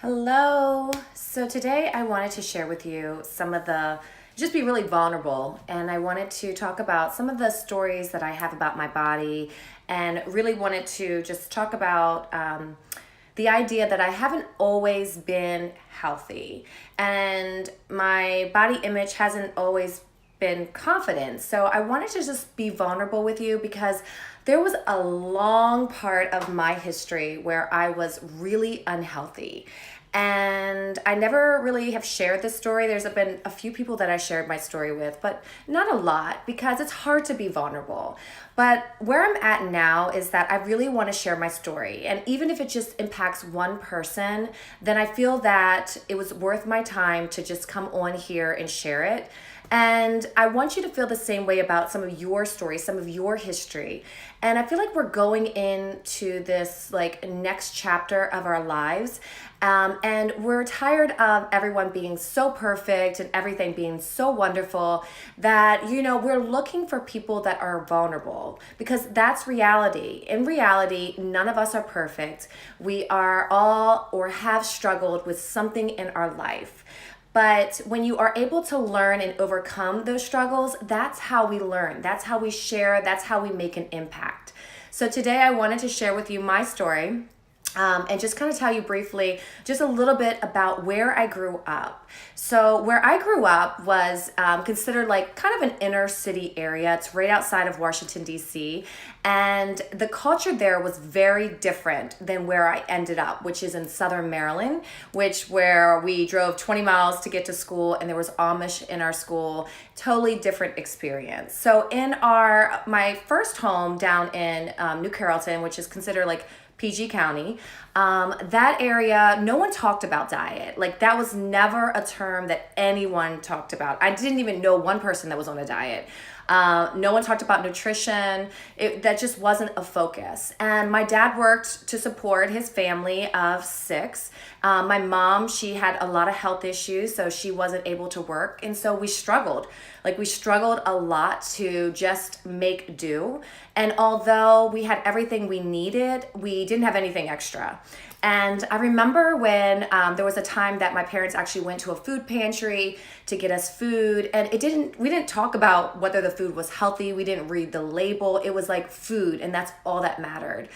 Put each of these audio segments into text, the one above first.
Hello. So today I wanted to share with you just be really vulnerable. And I wanted to talk about some of the stories that I have about my body and really wanted to just talk about the idea that I haven't always been healthy and my body image hasn't always been confident. So I wanted to just be vulnerable with you because there was a long part of my history where I was really unhealthy. And I never really have shared this story. There's been a few people that I shared my story with, but not a lot because it's hard to be vulnerable. But where I'm at now is that I really want to share my story. And even if it just impacts one person, then I feel that it was worth my time to just come on here and share it. And I want you to feel the same way about some of your stories, some of your history. And I feel like we're going into this like next chapter of our lives. And we're tired of everyone being so perfect and everything being so wonderful that, we're looking for people that are vulnerable because that's reality. In reality, none of us are perfect. We are all or have struggled with something in our life. But when you are able to learn and overcome those struggles, that's how we learn. That's how we share. That's how we make an impact. So today I wanted to share with you my story. And just kind of tell you briefly just a little bit about where I grew up. So where I grew up was considered like kind of an inner city area. It's right outside of Washington, D.C. And the culture there was very different than where I ended up, which is in Southern Maryland, where we drove 20 miles to get to school and there was Amish in our school. Totally different experience. So in my first home down in New Carrollton, which is considered like PG County, that area, no one talked about diet. Like that was never a term that anyone talked about. I didn't even know one person that was on a diet. No one talked about nutrition. That just wasn't a focus. And my dad worked to support his family of six. My mom, she had a lot of health issues, so she wasn't able to work. And so we struggled. Like we struggled a lot to just make do. And although we had everything we needed, we didn't have anything extra. And I remember when there was a time that my parents actually went to a food pantry to get us food, and we didn't talk about whether the food was healthy. We didn't read the label. It was like food, and that's all that mattered.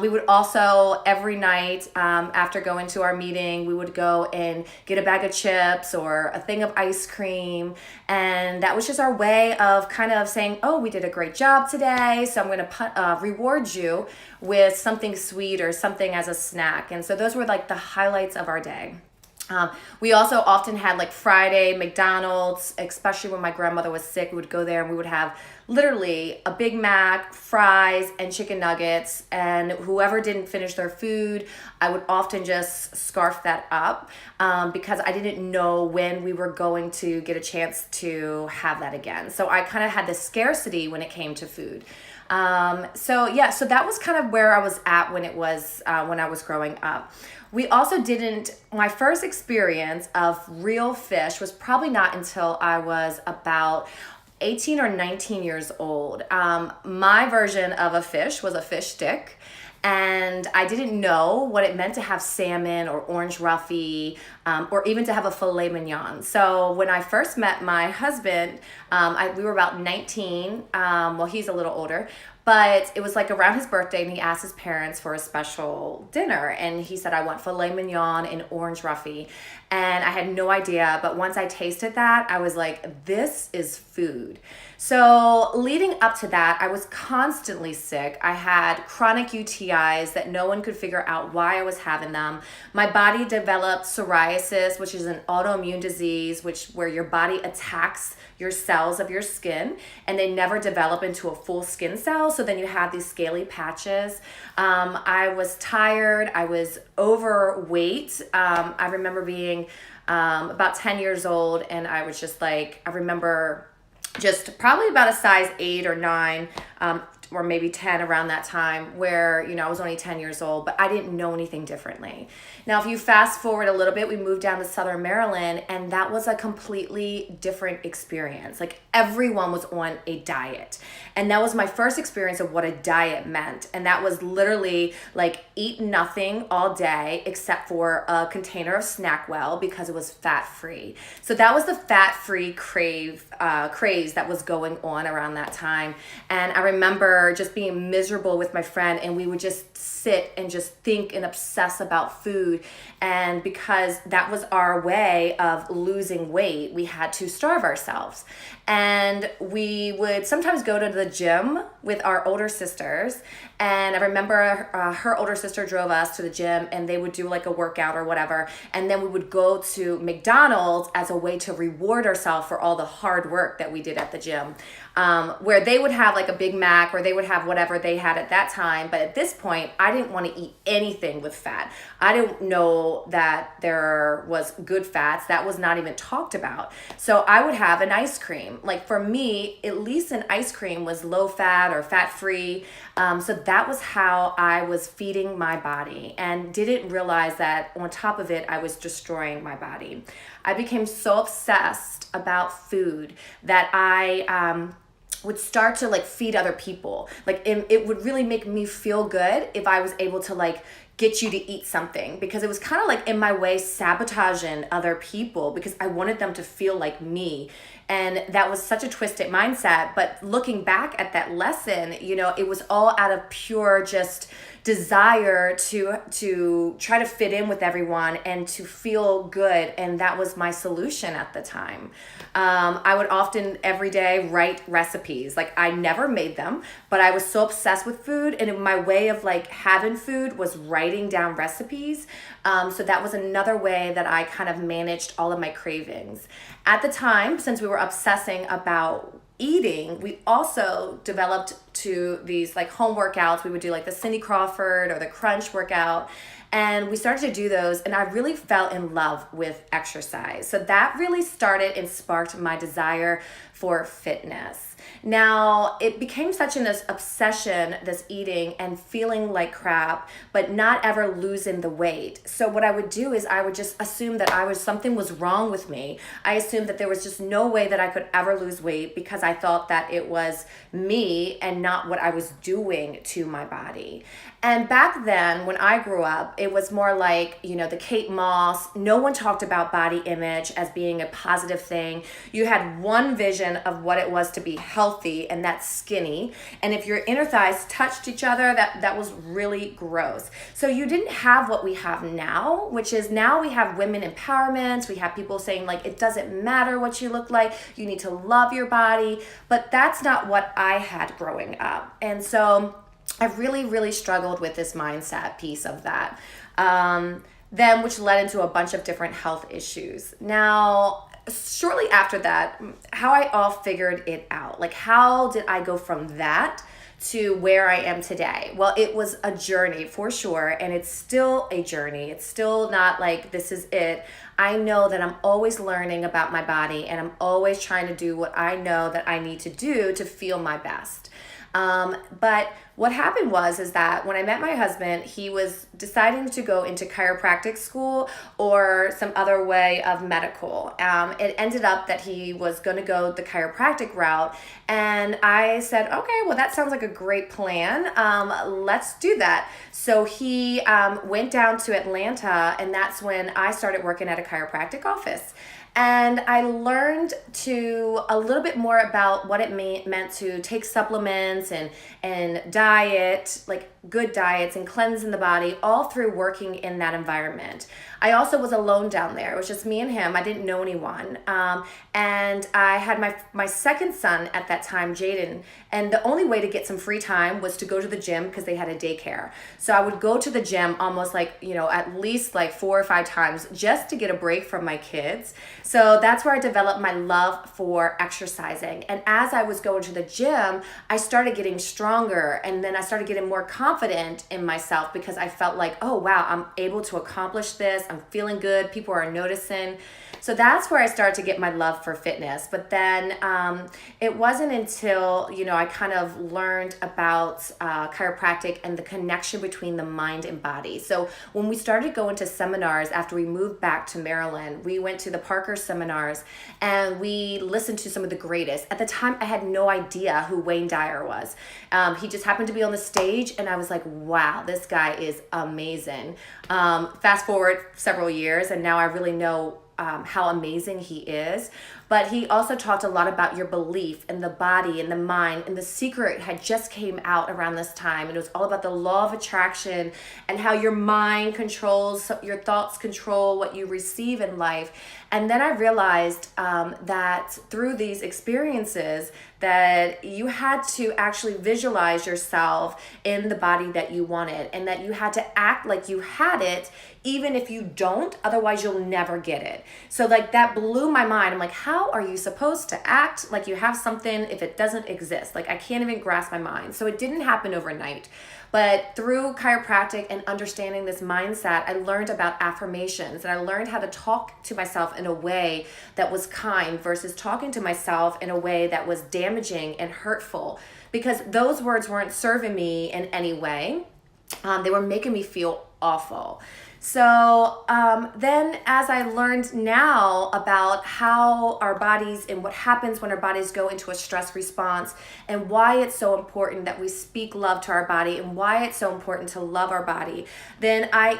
We would also, every night after going to our meeting, we would go and get a bag of chips or a thing of ice cream. And that was just our way of kind of saying, oh, we did a great job today, so I'm going to reward you with something sweet or something as a snack. And so those were like the highlights of our day. We also often had like Friday McDonald's, especially when my grandmother was sick. We would go there and we would have literally a Big Mac, fries, and chicken nuggets. And whoever didn't finish their food, I would often just scarf that up because I didn't know when we were going to get a chance to have that again. So I kind of had this scarcity when it came to food. So that was kind of where I was at when I was growing up. We also my first experience of real fish was probably not until I was about 18 or 19 years old. My version of a fish was a fish stick. And I didn't know what it meant to have salmon or orange roughy, or even to have a filet mignon. So when I first met my husband, we were about 19. Well, he's a little older. But it was like around his birthday, and he asked his parents for a special dinner. And he said, I want filet mignon and orange roughy. And I had no idea. But once I tasted that, I was like, this is food. So leading up to that, I was constantly sick. I had chronic UTIs that no one could figure out why I was having them. My body developed psoriasis, which is an autoimmune disease, where your body attacks your cells of your skin and they never develop into a full skin cell. So then you have these scaly patches. I was tired. I was overweight. I remember being about 10 years old, and I was just like, I remember just probably about a size 8 or 9, or maybe 10 around that time, where, I was only 10 years old, but I didn't know anything differently. Now, if you fast forward a little bit, we moved down to Southern Maryland, and that was a completely different experience. Like, everyone was on a diet. And that was my first experience of what a diet meant. And that was literally like eat nothing all day except for a container of Snackwell because it was fat-free. So that was the fat-free craze that was going on around that time. And I remember just being miserable with my friend, and we would just sit and just think and obsess about food. And because that was our way of losing weight, we had to starve ourselves. And we would sometimes go to the gym with our older sisters. And I remember her older sister drove us to the gym, and they would do like a workout or whatever. And then we would go to McDonald's as a way to reward ourselves for all the hard work that we did at the gym. Where they would have like a Big Mac, or they would have whatever they had at that time. But at this point, I didn't want to eat anything with fat. I didn't know that there was good fats. That was not even talked about. So I would have an ice cream. Like, for me, at least an ice cream was low fat or fat free. So that was how I was feeding my body, and didn't realize that on top of it, I was destroying my body. I became so obsessed about food that I would start to like feed other people. Like, it would really make me feel good if I was able to like get you to eat something, because it was kind of like in my way sabotaging other people because I wanted them to feel like me. And that was such a twisted mindset. But looking back at that lesson, it was all out of pure just desire to try to fit in with everyone and to feel good. And that was my solution at the time. I would often every day write recipes. Like, I never made them, but I was so obsessed with food, and my way of like having food was writing down recipes. So that was another way that I kind of managed all of my cravings. At the time, since we were obsessing about eating, we also developed to these like home workouts. We would do like the Cindy Crawford or the Crunch workout. And we started to do those, and I really fell in love with exercise. So that really started and sparked my desire for fitness. Now, it became such an obsession, this eating and feeling like crap, but not ever losing the weight. So what I would do is I would just assume that something was wrong with me. I assumed that there was just no way that I could ever lose weight because I thought that it was me and not what I was doing to my body. And back then, when I grew up, it was more like, the Kate Moss. No one talked about body image as being a positive thing. You had one vision of what it was to be healthy, and that's skinny. And if your inner thighs touched each other, that was really gross. So you didn't have what we have now, which is now we have women empowerment. We have people saying like, it doesn't matter what you look like. You need to love your body. But that's not what I had growing up. And so I really, really struggled with this mindset piece of that. Then which led into a bunch of different health issues. Now, shortly after that, how I all figured it out. Like, how did I go from that to where I am today? Well, it was a journey for sure, and it's still a journey. It's still not like this is it. I know that I'm always learning about my body, and I'm always trying to do what I know that I need to do to feel my best. But what happened is that when I met my husband, he was deciding to go into chiropractic school or some other way of medical. It ended up that he was going to go the chiropractic route. And I said, okay, well, that sounds like a great plan. Let's do that. So he went down to Atlanta, and that's when I started working at a chiropractic office. And I learned a little bit more about what it meant to take supplements and diet, like good diets and cleansing the body, all through working in that environment. I also was alone down there. It was just me and him. I didn't know anyone. And I had my second son at that time, Jaden. And the only way to get some free time was to go to the gym because they had a daycare. So I would go to the gym almost like, at least like 4 or 5 times just to get a break from my kids. So that's where I developed my love for exercising. And as I was going to the gym, I started getting stronger. And And then I started getting more confident in myself because I felt like, oh, wow, I'm able to accomplish this. I'm feeling good. People are noticing. So that's where I started to get my love for fitness. But then it wasn't until, I kind of learned about chiropractic and the connection between the mind and body. So when we started going to seminars after we moved back to Maryland, we went to the Parker seminars and we listened to some of the greatest. At the time, I had no idea who Wayne Dyer was. He just happened to be on the stage and I was like, wow, this guy is amazing. Fast forward several years and now I really know how amazing he is. But he also talked a lot about your belief in the body and the mind, and The Secret had just came out around this time, and it was all about the law of attraction and how your mind controls, your thoughts control what you receive in life. And then I realized that through these experiences that you had to actually visualize yourself in the body that you wanted, and that you had to act like you had it even if you don't, otherwise you'll never get it. So like that blew my mind. I'm like, how are you supposed to act like you have something if it doesn't exist? Like I can't even grasp my mind. So it didn't happen overnight. But through chiropractic and understanding this mindset, I learned about affirmations and I learned how to talk to myself in a way that was kind versus talking to myself in a way that was damaging and hurtful, because those words weren't serving me in any way. They were making me feel awful. So then as I learned now about how our bodies and what happens when our bodies go into a stress response and why it's so important that we speak love to our body and why it's so important to love our body, then I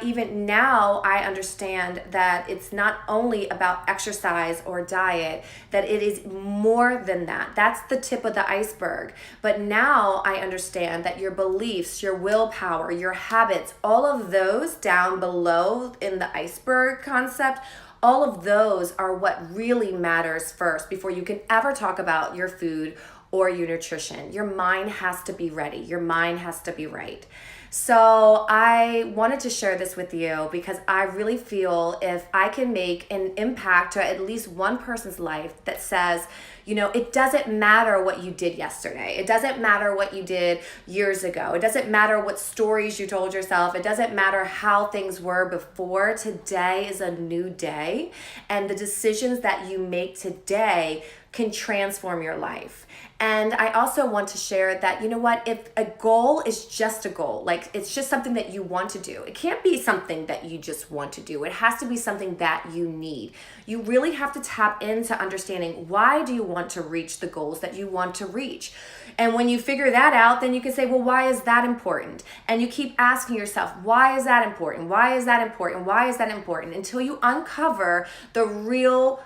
understand that it's not only about exercise or diet, that it is more than that. That's the tip of the iceberg. But now I understand that your beliefs, your willpower, your habits, all of those down below in the iceberg concept, all of those are what really matters first before you can ever talk about your food or your nutrition. Your mind has to be ready. Your mind has to be right. So I wanted to share this with you because I really feel if I can make an impact to at least one person's life that says, it doesn't matter what you did yesterday. It doesn't matter what you did years ago. It doesn't matter what stories you told yourself. It doesn't matter how things were before. Today is a new day. And the decisions that you make today can transform your life. And I also want to share that, if a goal is just a goal, like it's just something that you want to do, it can't be something that you just want to do. It has to be something that you need. You really have to tap into understanding, why do you want to reach the goals that you want to reach? And when you figure that out, then you can say, well, why is that important? And you keep asking yourself, why is that important? Why is that important? Why is that important? Until you uncover the real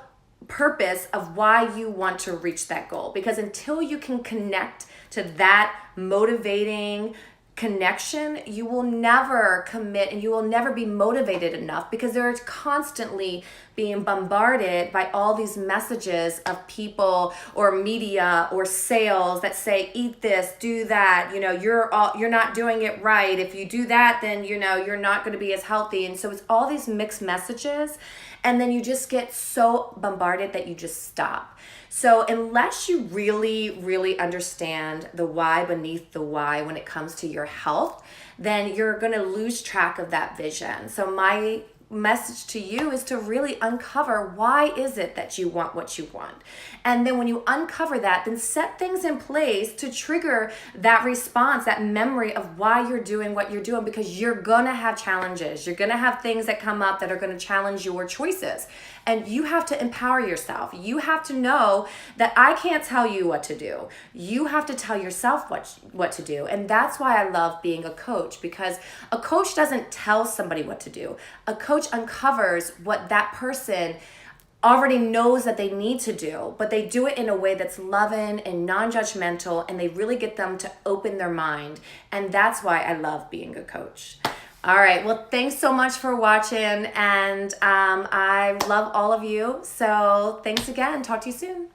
purpose of why you want to reach that goal. Because until you can connect to that motivating connection, you will never commit and you will never be motivated enough, because they're constantly being bombarded by all these messages of people or media or sales that say, eat this, do that, you're not doing it right. If you do that, then you're not going to be as healthy. And so it's all these mixed messages, and then you just get so bombarded that you just stop. So unless you really, really understand the why beneath the why when it comes to your health, then you're going to lose track of that vision. So my message to you is to really uncover, why is it that you want what you want? And then when you uncover that, then set things in place to trigger that response, that memory of why you're doing what you're doing, because you're gonna have challenges. You're gonna have things that come up that are gonna challenge your choices. And you have to empower yourself. You have to know that I can't tell you what to do. You have to tell yourself what to do. And that's why I love being a coach, because a coach doesn't tell somebody what to do. A coach uncovers what that person already knows that they need to do, but they do it in a way that's loving and non-judgmental, and they really get them to open their mind. And that's why I love being a coach. All right, well, thanks so much for watching, and I love all of you. So thanks again. Talk to you soon.